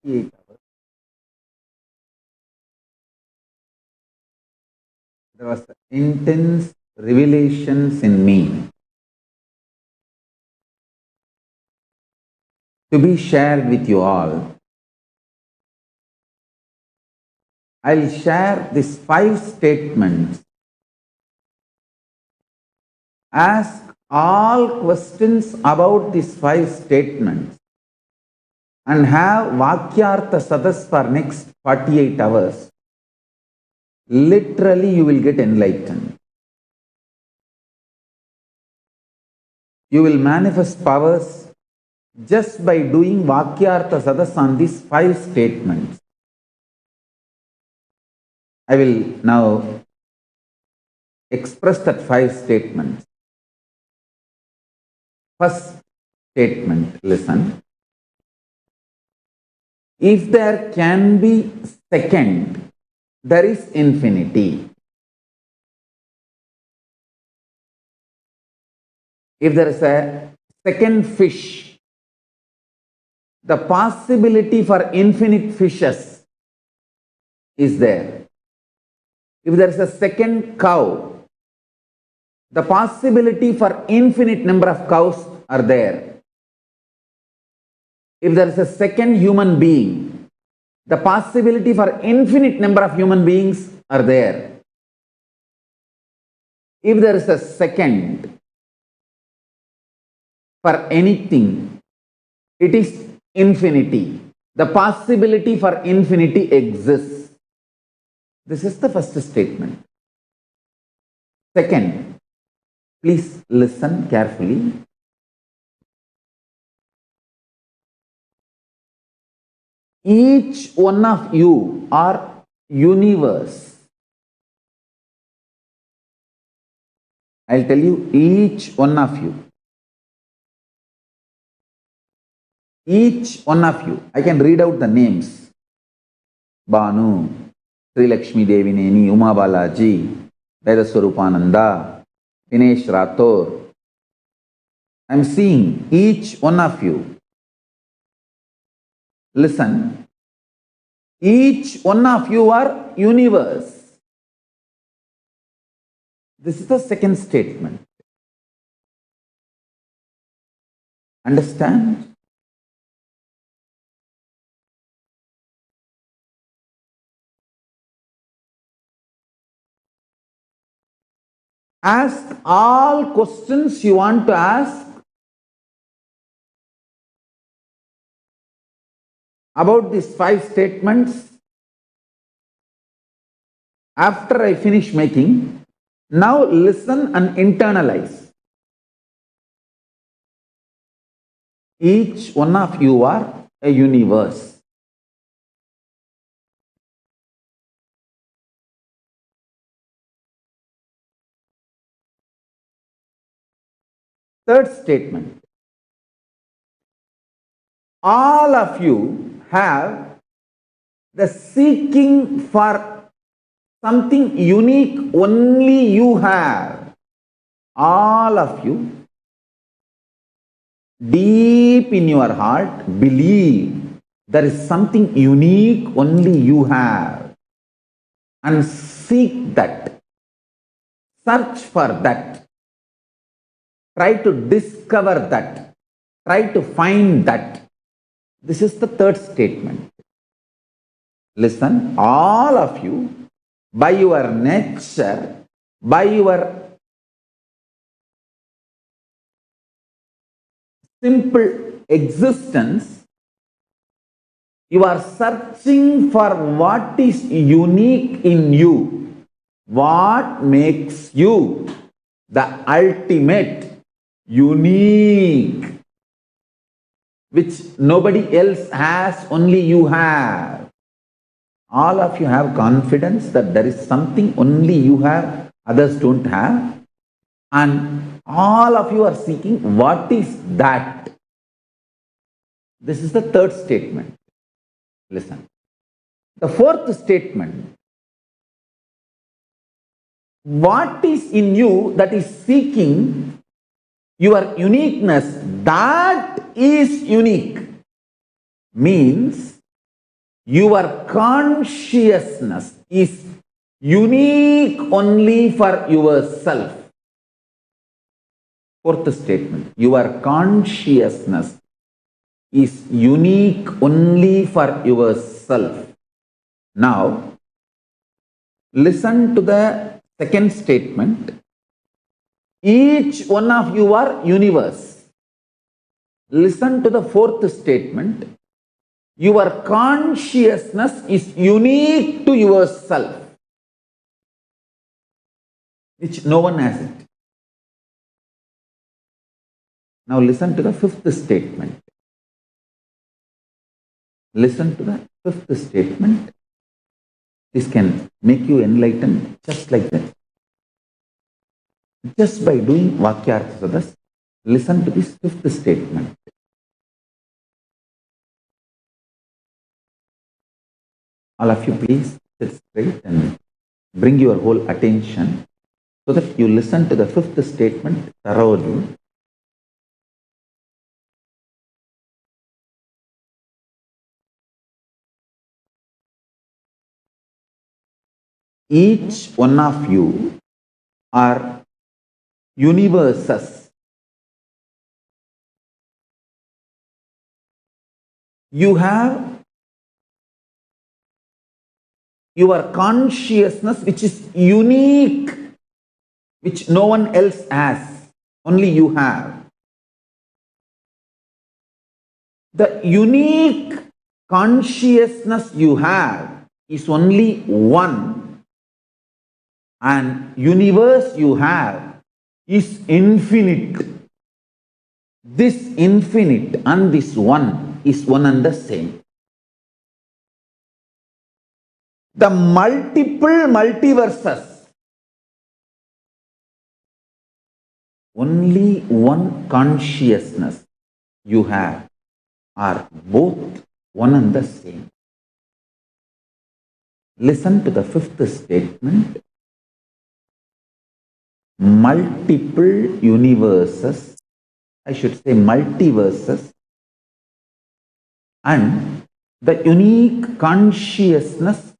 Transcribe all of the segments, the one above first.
48 hours, there was intense revelations in me to be shared with you all. I'll share these 5 statements. Ask all questions about these 5 statements and have Vakyartha Sadas for next 48 hours. Literally, you will get enlightened. You will manifest powers just by doing Vakyartha Sadas on these 5 statements. I will now express that 5 statements. First statement, listen. If there can be second, there is infinity. If there is a second fish, the possibility for infinite fishes is there. If there is a second cow, the possibility for infinite number of cows are there. If there is a second human being, the possibility for infinite number of human beings are there. If there is a second for anything, it is infinity. The possibility for infinity exists. This is the first statement. Second, please listen carefully. Each one of you are universe. I'll tell you, each one of you. Each one of you. I can read out the names. Banu, Sri Lakshmi Devineni, Uma Balaji, Vedaswarupananda, Dinesh Rathore. I'm seeing each one of you. Listen. Each one of you are universe. This is the second statement. Understand? Ask all questions you want to ask about these 5 statements. After I finish making, now listen and internalize. Each one of you are a universe. Third statement. All of you have the seeking for something unique only you have. All of you, deep in your heart, believe there is something unique only you have. And seek that. Search for that. Try to discover that. Try to find that. This is the third statement. Listen, all of you, by your nature, by your simple existence, you are searching for what is unique in you, what makes you the ultimate, unique, which nobody else has, only you have. All of you have confidence that there is something only you have, others don't have. And all of you are seeking what is that. This is the third statement. Listen. The fourth statement. What is in you that is seeking your uniqueness, that is unique, means Your consciousness is unique only for yourself. Fourth statement, your consciousness is unique only for yourself. Now, listen to the second statement. Each one of you are universe. Listen to the fourth statement. Your consciousness is unique to yourself, which no one has it. Now listen to the fifth statement. Listen to the fifth statement. This can make you enlightened just like that. Just by doing Vakyartha. Listen to this fifth statement. All of you please sit straight and bring your whole attention so that you listen to the fifth statement thoroughly. Each one of you are universes. You have your consciousness which is unique, which no one else has, only you have. The unique consciousness you have is only one, and universe you have is infinite. This infinite and this one is one and the same. The multiple multiverses, only one consciousness you have, are both one and the same. Listen to the fifth statement. Multiple universes, I should say multiverses, and the unique consciousness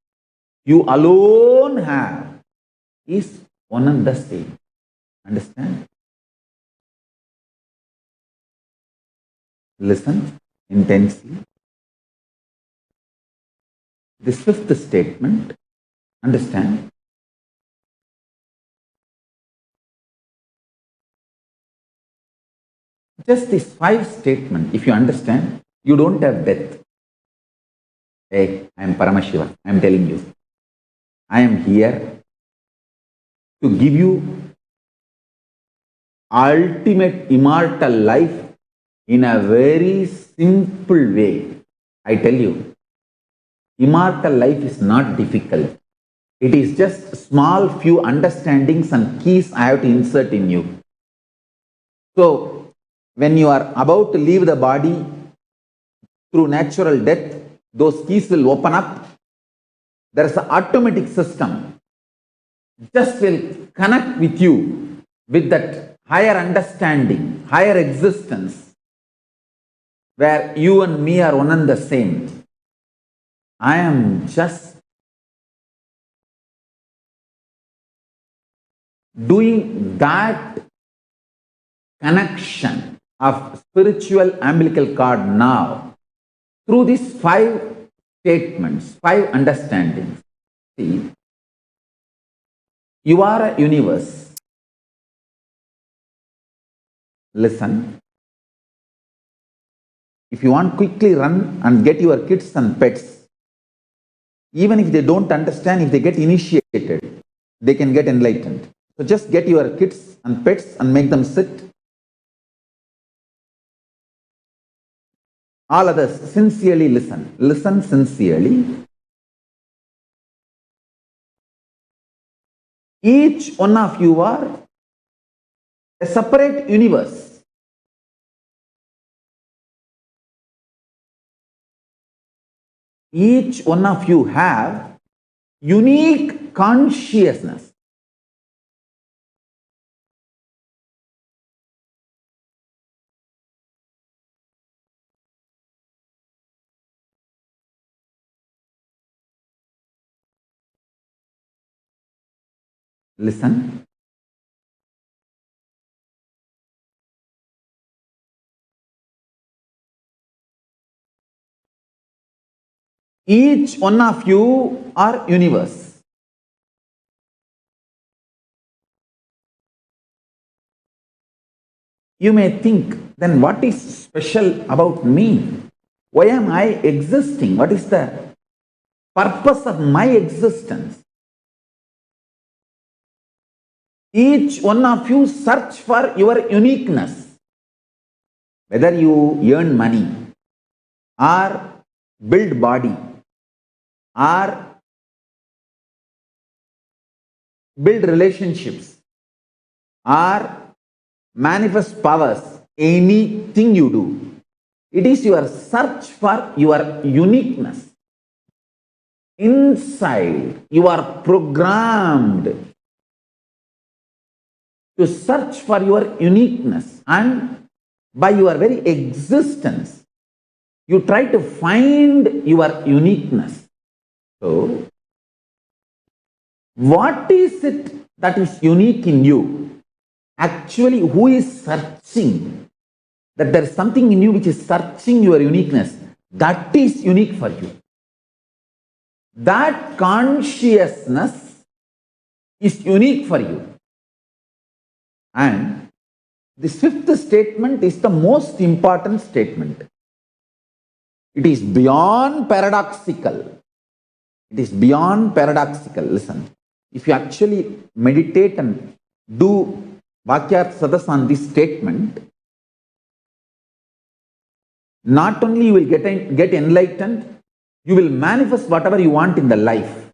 you alone have is one and the same. Understand? Listen intensely. This fifth statement, understand? Just this five statement, if you understand, you don't have death. Hey, I am Paramashiva, I am telling you. I am here to give you ultimate immortal life in a very simple way. I tell you, immortal life is not difficult. It is just small few understandings and keys I have to insert in you. So, when you are about to leave the body through natural death, those keys will open up. There is an automatic system. Just will connect with you with that higher understanding, higher existence, where you and me are one and the same. I am just doing that connection of spiritual umbilical cord now through these five statements, five understandings. See, you are a universe. Listen. If you want, quickly run and get your kids and pets. Even if they don't understand, if they get initiated, they can get enlightened. So just get your kids and pets and make them sit. All others, sincerely listen. Listen sincerely. Each one of you are a separate universe. Each one of you have unique consciousness. Listen. Each one of you are universe. You may think, then what is special about me? Why am I existing? What is the purpose of my existence? Each one of you search for your uniqueness. Whether you earn money or build body or build relationships or manifest powers, anything you do, it is your search for your uniqueness. Inside, you are programmed to search for your uniqueness, and by your very existence, you try to find your uniqueness. So, what is it that is unique in you? Actually, who is searching? That there is something in you which is searching your uniqueness. That is unique for you. That consciousness is unique for you. And this fifth statement is the most important statement. It is beyond paradoxical. It is beyond paradoxical. Listen, if you actually meditate and do Vakyartha Sadas on this statement, not only you will get enlightened, you will manifest whatever you want in the life.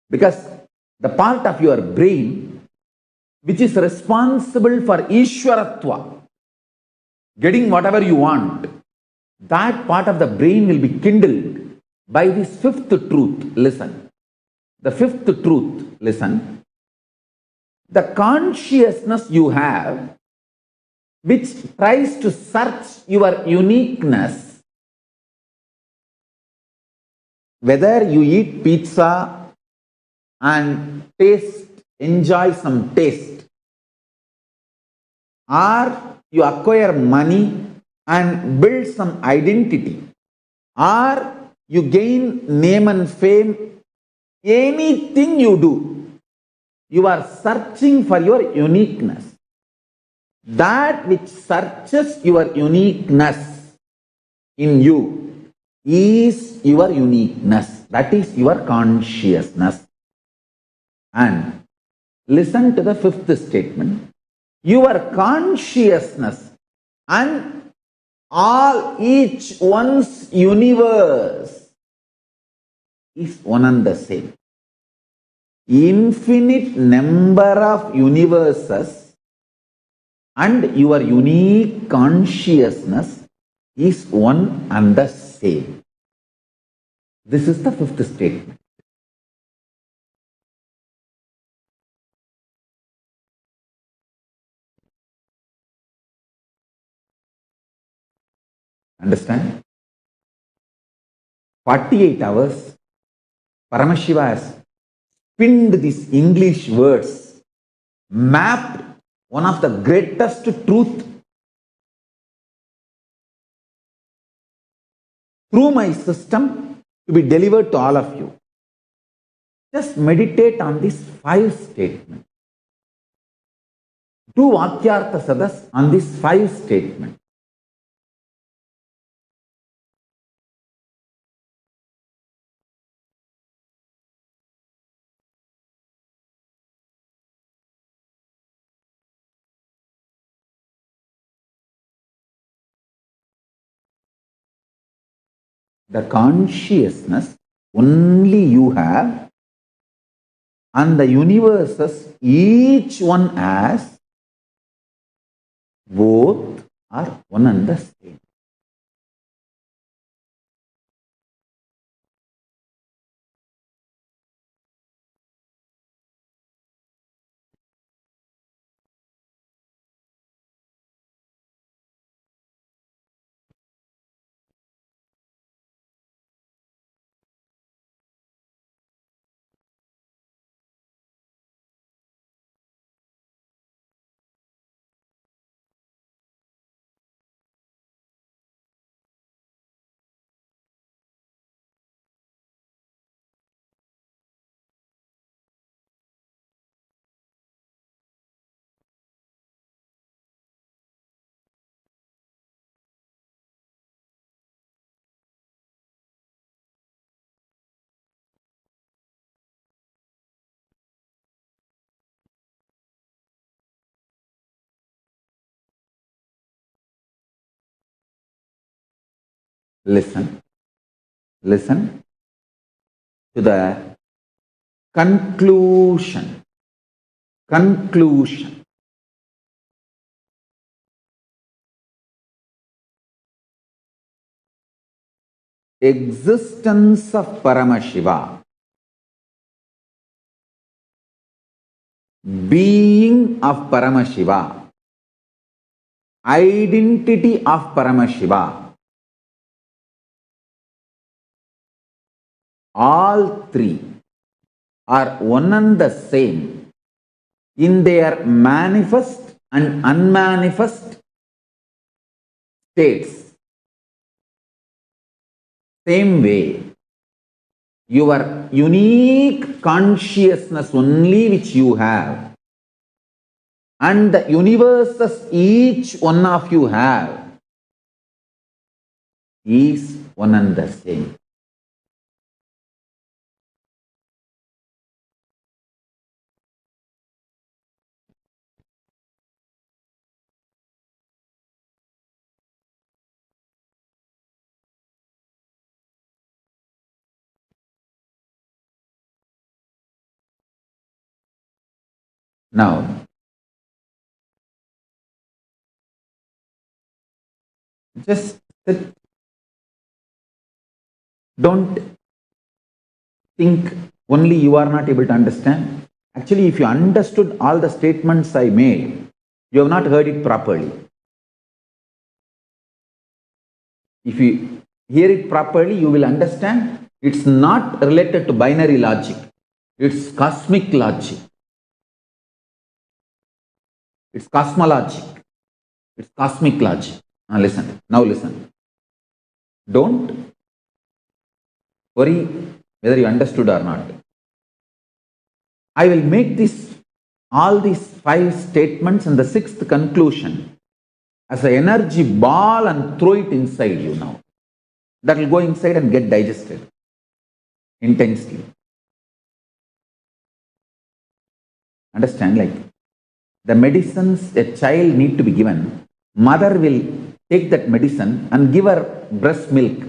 Because the part of your brain which is responsible for Ishwaratva, getting whatever you want, that part of the brain will be kindled by this fifth truth. Listen. The fifth truth, listen. The consciousness you have, which tries to search your uniqueness, whether you eat pizza and enjoy some taste, or you acquire money and build some identity, or you gain name and fame, anything you do, you are searching for your uniqueness. That which searches your uniqueness in you is your uniqueness. That is your consciousness. And listen to the fifth statement. Your consciousness and each one's universe is one and the same. Infinite number of universes and your unique consciousness is one and the same. This is the fifth statement. Understand? 48 hours, Paramashiva has pinned these English words, mapped one of the greatest truth through my system to be delivered to all of you. Just meditate on these 5 statements. Do Vakyartha Sadas on these 5 statements. The consciousness only you have, and the universes each one has, both are one and the same. Listen. Listen to the conclusion. Conclusion. Existence of Paramashiva, being of Paramashiva, identity of Paramashiva, all three are one and the same in their manifest and unmanifest states. Same way, your unique consciousness only which you have and the universes each one of you have is one and the same. Now, just sit. Don't think only you are not able to understand. Actually, if you understood all the statements I made, you have not heard it properly. If you hear it properly, you will understand it's not related to binary logic. It's cosmic logic. It's cosmologic. It's cosmic logic. Listen. Now listen. Don't worry whether you understood or not. I will make all these 5 statements and the 6th conclusion as an energy ball and throw it inside you now. That will go inside and get digested intensely. Understand? Like the medicines a child need to be given, mother will take that medicine and give her breast milk.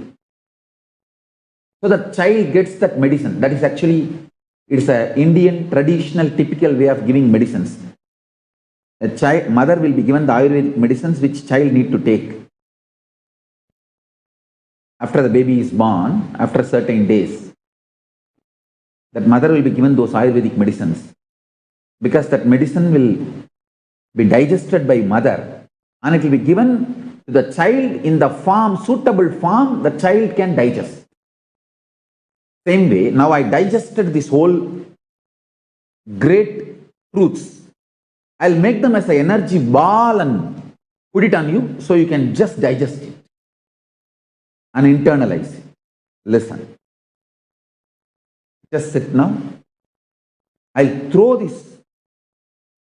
So the child gets that medicine. That is actually, it's an Indian traditional typical way of giving medicines. Mother will be given the Ayurvedic medicines which child need to take. After the baby is born, after certain days, that mother will be given those Ayurvedic medicines because that medicine will be digested by mother and it will be given to the child in the form, suitable form, the child can digest. Same way, now I digested this whole great truths. I'll make them as an energy ball and put it on you so you can just digest it and internalize it. Listen. Just sit now. I'll throw these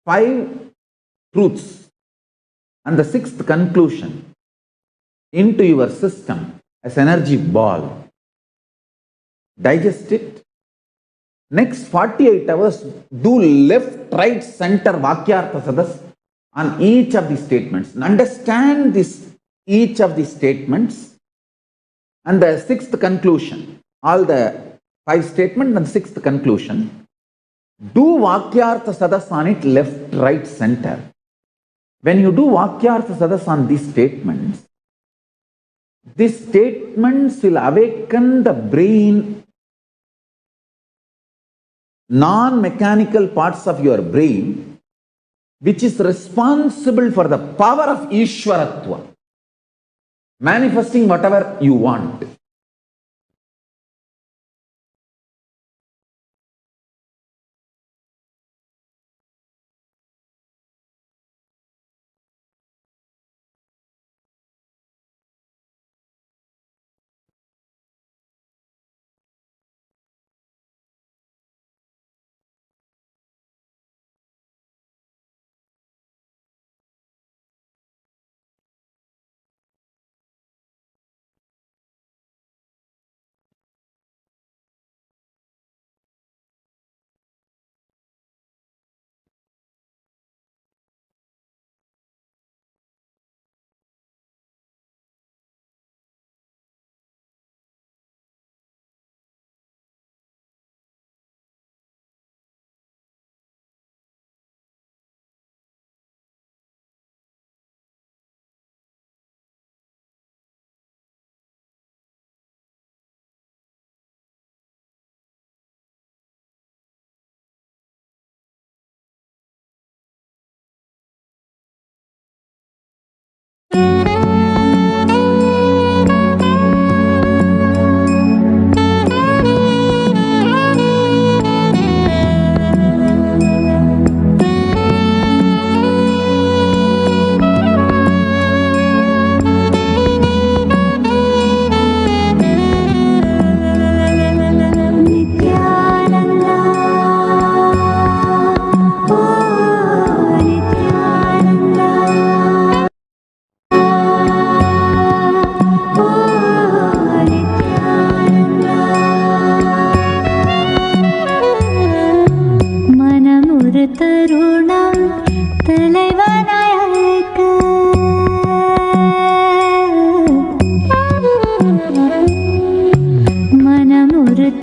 5 truths and the 6th conclusion into your system as energy ball. Digest it. Next 48 hours, do left, right, center, Vakyartha Sadas on each of these statements. Understand each of these statements and the 6th conclusion. All the 5 statements and the 6th conclusion. Do Vakyartha Sadas on it, left, right, center. When you do Vakyartha Sadas on these statements will awaken the brain, non-mechanical parts of your brain, which is responsible for the power of Ishwaratva, manifesting whatever you want.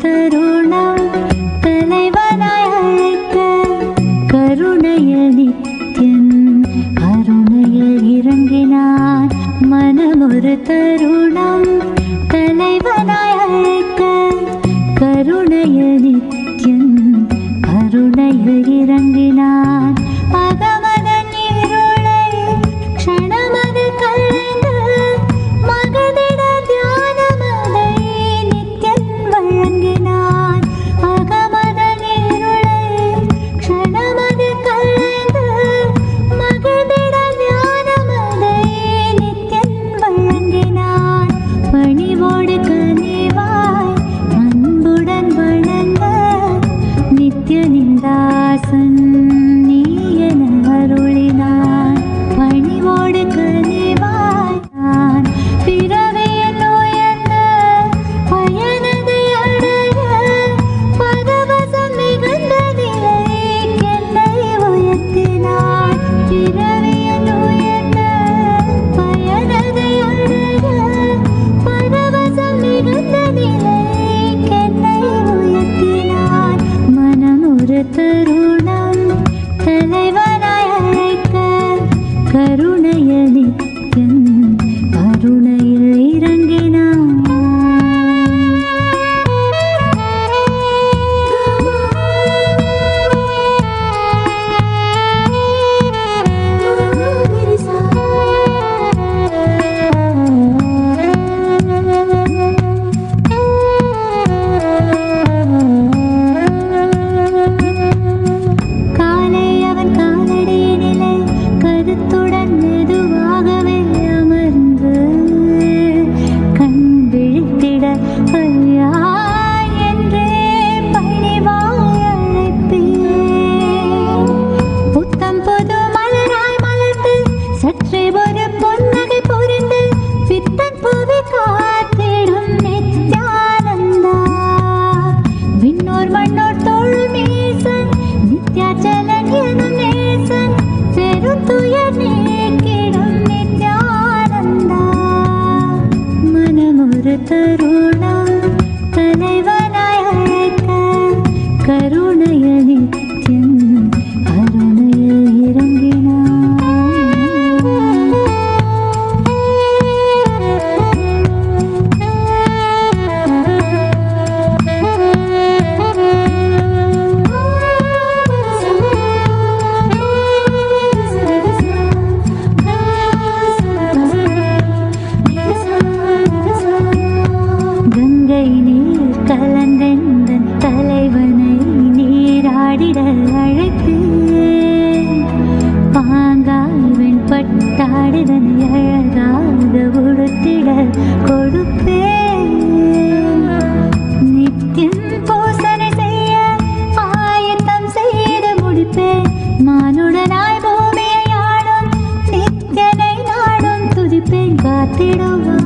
தருணம் தலைவனாய் அழைக்க கருணையில் நித்யன் கருணையில் இறங்கினான். மனமொரு தருணம் தலைவனாய் அழைக்க கருணையில் நித்யன் கருணையில் இறங்கினான். அகமதன் இருளை க்ஷணமது களைந்து மகதிட தியானமதை நித்யன் வழங்கினான். அகமதன் இருளை க்ஷணமது களைந்து மகதிட தியானமதை நித்யன் வழங்கினான். பணிவோடு கனிவாய் அன்புடன் வணங்க நித்யனின் தாசன் நீ என அருளினான். பணிவோடு கனிவாய் நான் பிறவியில் உயர்ந்த பயனதை அடைய பரவசம் மிகுந்த நிலைக்கென்னை உயர்த்தினான். பிறவியில் உயர்ந்த பயனதை அடைய பரவசம் மிகுந்த நிலைக்கென்னை உயர்த்தினான். மனம் ஒரு தருணம் தலைவனாய் அழைக்க கருணையில் நித்யன் கருணையில் இறங்கினான். காலை அவன் காலடியினிலே கருத்துடன் மெதுவாகவே அமர்ந்து கண் விழித்திட ஐயா என்றே பணிவாய் அழைப்பேன். புத்தம் புது மலராய் மலர்ந்து சற்றே ஒரு பொன்னகை புரிந்து பித்தன் புவி காத்திடும் நித்யானந்தா. விண்ணோர் மண்ணோர் தொழும் ஈசன் நித்யாச்சலன் எனும் நேசன் பெருந்துயர் நீக்கிடும் நித்யானந்தா. மனமொரு தருணம் தலைவனாய் அழைக்க கருணையில் நித்யன் கருணையில் இறங்கினான். கங்கை நீர் கலந்தெந்தன் தலைவனை நீராடிட அழைப்பேன். பாங்காய் வெண்பட்டாடிதனை அழகாக உடுத்திட கொடுப்பேன். நித்யம் பூசனை செய்ய ஆயத்தம் செய்து முடிப்பேன். மானுடனாய் பூமியை ஆடும் நித்யனை நாடும் துதிப்பேன். காத்திடுவான்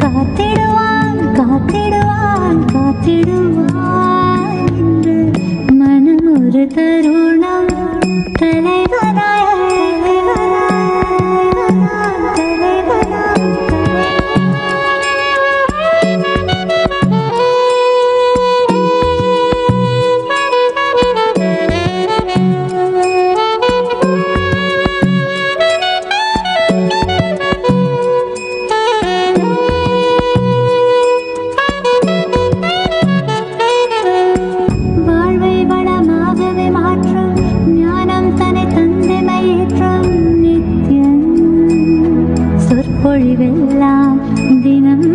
காத்திடுவான் காத்திடுவான் காத்திடுவான் என்று மனம் ஒரு தருணம் தலைவனாய் வாழ்வை வளமாகவே மாற்றும் ஞானம் தன்னை தந்தைமையேற்றும் நித்யன் சொற்பொழிவெல்லாம் தினம்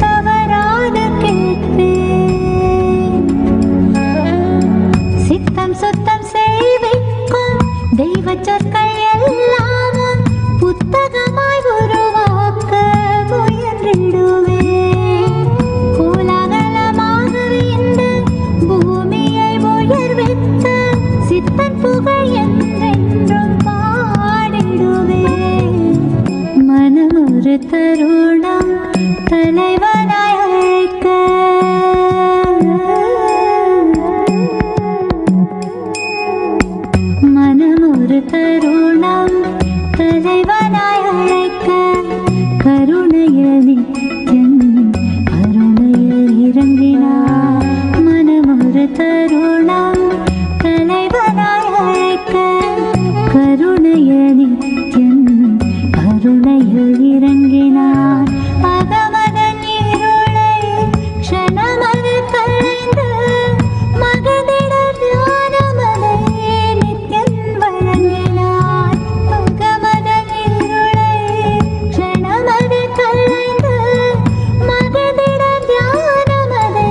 தவறாது கேட்பேன். சித்தம் சுத்தம் செய்விக்கும் தெய்வ சொற்கள் எல்லாமும் புத்தகமாய் உருவாக்க முயன்றிடுவேன். கோலாகலமாகவே இந்த பூமியை உயர்வித்த சித்தன் புகழ் என்றென்றும் பாடிடுவேன். மனம் ஒரு தருணம் தலைவனாய் அழைக்க மனம் ஒரு தருணம் கருணைய நித்யம் கருணையில் இறங்கினார் அகமதன் இருளை க்ஷணமது கலைந்து மகதிட ஞானமதை நித்யம் வழங்கினார் அகமதன் இருளை க்ஷணமது கலைந்து மகதிட ஞானமதை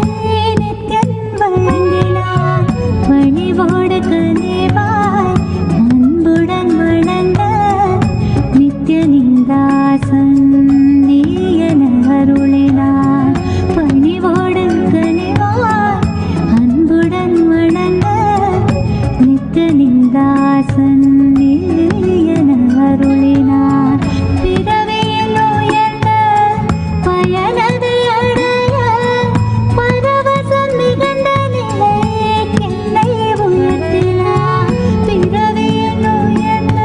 நித்யம் வழங்கினார் பணிவோடு கனிவாய் அன்புடன் வணங்க நித்ய நிந்தாசன் நீயன அருளினார் பணிவோடு கனிவாய் அன்புடன் வணங்க நித்ய நிந்தாசன் நீயன அருளினார் பிறவியில் உயர்ந்த பயனதை அடைய பரவசம் மிகுந்த நிலைக்கென்னை உயர்த்தினார் பிறவியில் உயர்ந்த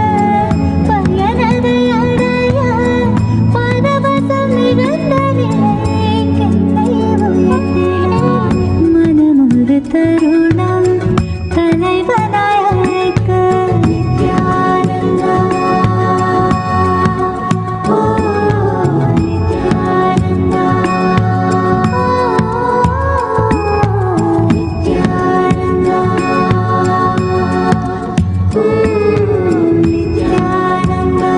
பயனதை அடைய பரவசம் மிகுந்த நிலைக்கென்னை உயர்த்தினார் மனமொரு தருணம் தலைவனாய் அழைக்க நித்யானந்தா ஓ நித்யானந்தா நித்யானந்தா நித்யானந்தா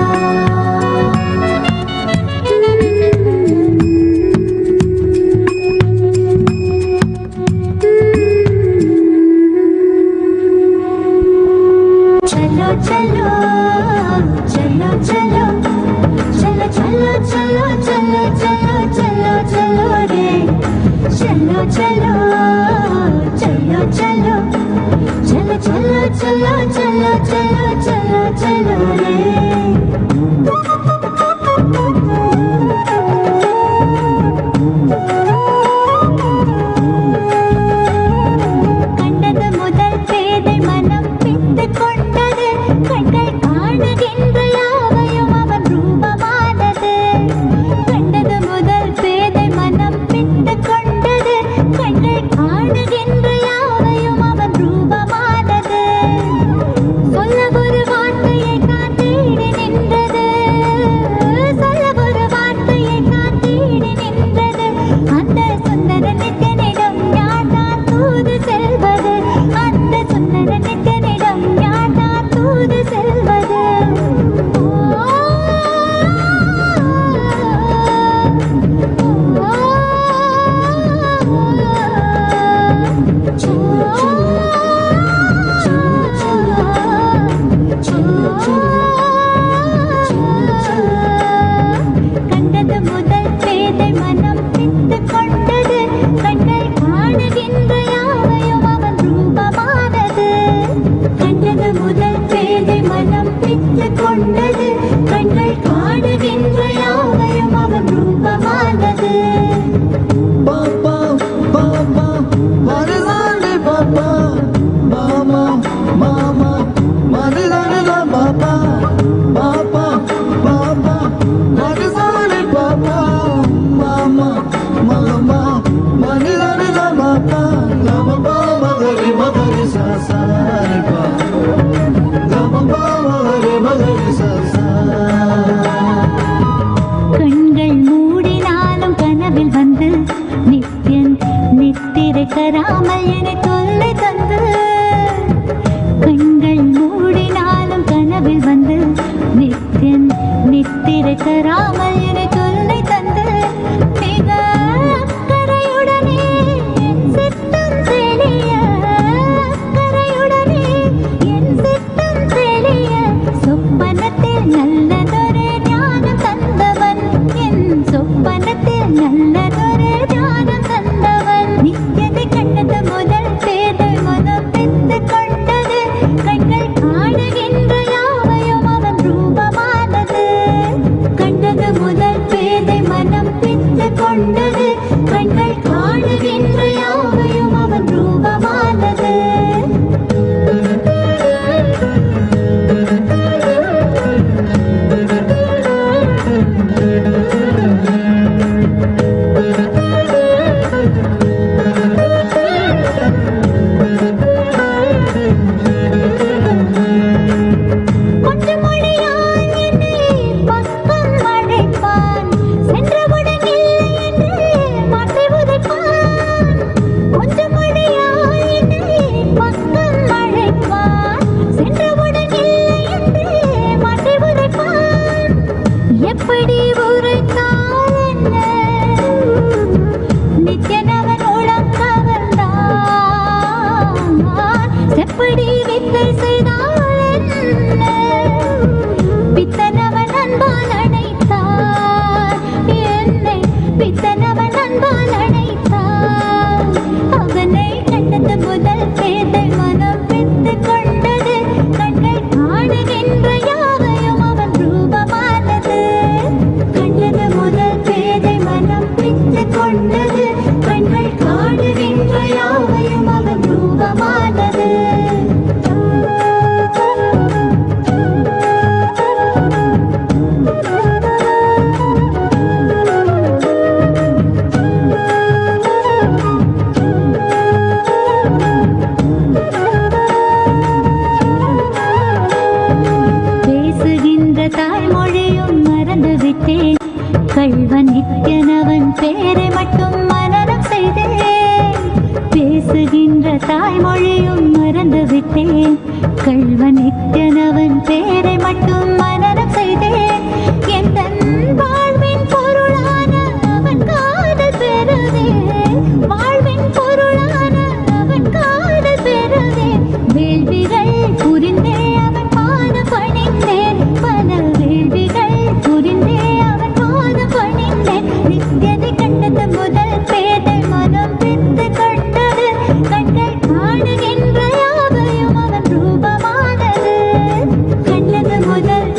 चलो चलो चलो चलो चलो चलो चलो चलो चलो चलो चलो रे चलो चलो चलो चलो चलो चलो चलो चलो चलो चलो चलो रे கண்டது முதல் பேதை மனம் பித்து கொண்டது கண்கள் காணுகின்ற யாவையும் அவன் ரூபமானது கண்டது முதல் பேதை மனம் பித்து கொண்டது கண்கள் காணுகின்ற யாவையும் அவன் ரூபமானது சொல்ல ஒரு வார்த்தையை நான் தேடி நின்றது சொல்ல ஒரு வார்த்தையை நான் தேடி நின்றது அந்த சுந்தர நித்தனிடம் யார் நான் தூது செல்வது அந்த சுந்தர நித்தனிடம் யார் நான் தூது செல்வது கண்டது முதல் பேதை மனம் பித்து கொண்டது கண்கள் காணுகின்ற யாவையும் அவன் ரூபமானது கண்டது முதல் பேதை மனம் பித்து கொண்டது கண்கள் காணுகின்ற யாவையும் அவன் ரூபமானது Papa, Papa, Marizani Papa, Mama, Mama, Marizani Papa, Papa, Papa, Marizani Papa, Mama, Mama, Marizani Papa, Lama Baba Gari Magari Sasari Pa, Lama Baba Gari Magari Sasari. கண்கள் மூடினாலும் கனவில் வந்து நித்யன் நித்திரை தராமல் என்னை தொல்லை தந்து கண்கள் மூடினாலும் கனவில் வந்து நித்யன் நித்திரை தராமல் என்னை தொல்லை தந்து மிக அக்கறையுடனே என் சித்தம் தெளிய அக்கறையுடனே என் சித்தம் தெளிய சொப்பனத்தில் நல்லதொரு ஞானம் தந்தவன் என் சொப்பனத்தில் நல்லதொரு ஞானம் தந்தவன் நித்யத்தை கண்டது முதல் பேதை மனம் பித்து கொண்டது கண்கள் காணுகின்ற யாவையும் கள்வன் நித்யனவன் பேரை மட்டும் மனனம் செய்தேன். பேசுகின்ற தாய்மொழியும் மறந்து விட்டேன். கள்வன் நித்யனவன் பேரை மட்டும் மனனம் செய்தேன். என் தன் வாழ்வின் பொருளான அவன் காதல் பெறவே, வாழ்வின் பொருளான அவன் காதல் பெறவே, வேள்விகள் புரிந்தே அவன் பாதம் பணிந்தேன். பல வேள்விகள் புரிந்தே அவன் பாதம் பணிந்தேன். நித்யனை கண்டது முதல் பேதை மனம் பித்து கொண்டது. கண்கள் காணுகின்ற யாவையும் அவன் ரூபமானது. கண்டது முதல்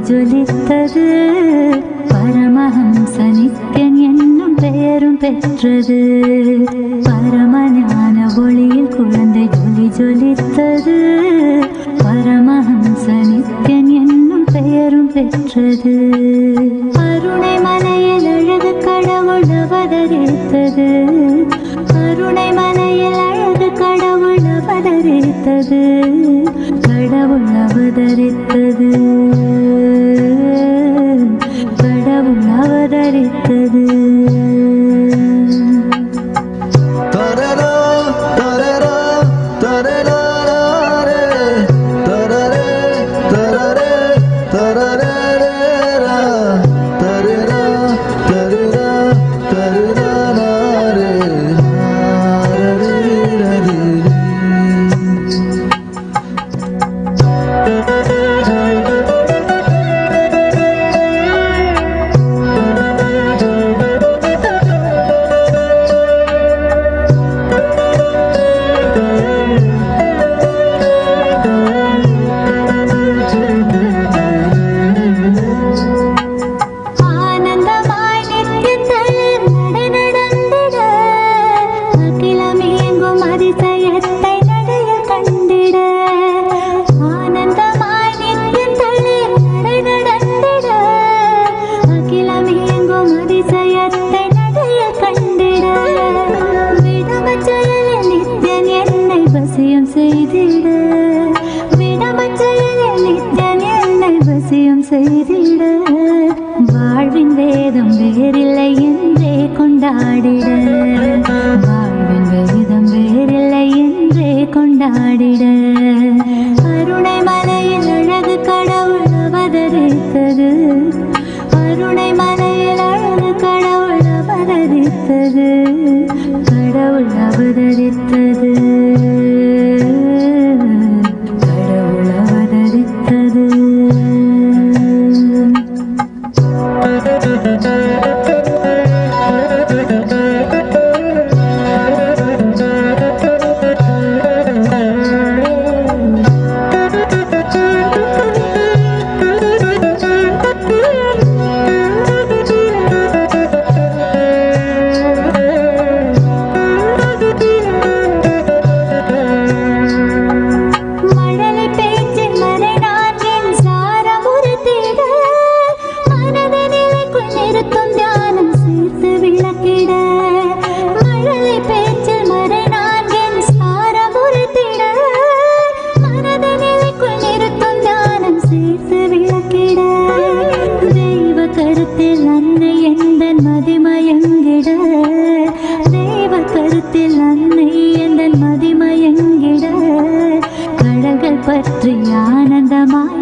ஜொலித்தது. பரமஹம்ச நித்யன் என்னும் பெயரும் பெற்றது. பரமஞான ஒளியில் குழந்தை ஜொலித்தது. பரமஹம்ச நித்யன் என்னும் பெயரும் பெற்றது. அருணை மலையில் அழகு கடவுள் அவதரித்தது. அருணை மலையில் அழகு கடவுள் அவதரித்தது. கடவுள் அவதரித்தது. கடவுள் அவதரித்தது. தரரா தரரா தரரா தரரே தரரே தரரே தரரா தரரா தரரா செய்திட வாழ்வின் வேதம் வேறில்லை என்றே கொண்டாடிட. வாழ்வின் வேதம் வேறில்லை என்றே கொண்டாடிட. அருணை மலையில் அழகு கடவுள் அவதரித்தது. அருணை மலையில் அழகு கடவுள் அவதரித்தது. கடவுள் அவதரித்தது. கடவுள் அவதரித்தது. கருத்தில் அன்னை எந்தன் மதிமயங்கிட. தெய்வ கருத்தில் அன்னை எந்தன் மதிமயங்கிட. கடல்கள் பற்றி ஆனந்தமாய்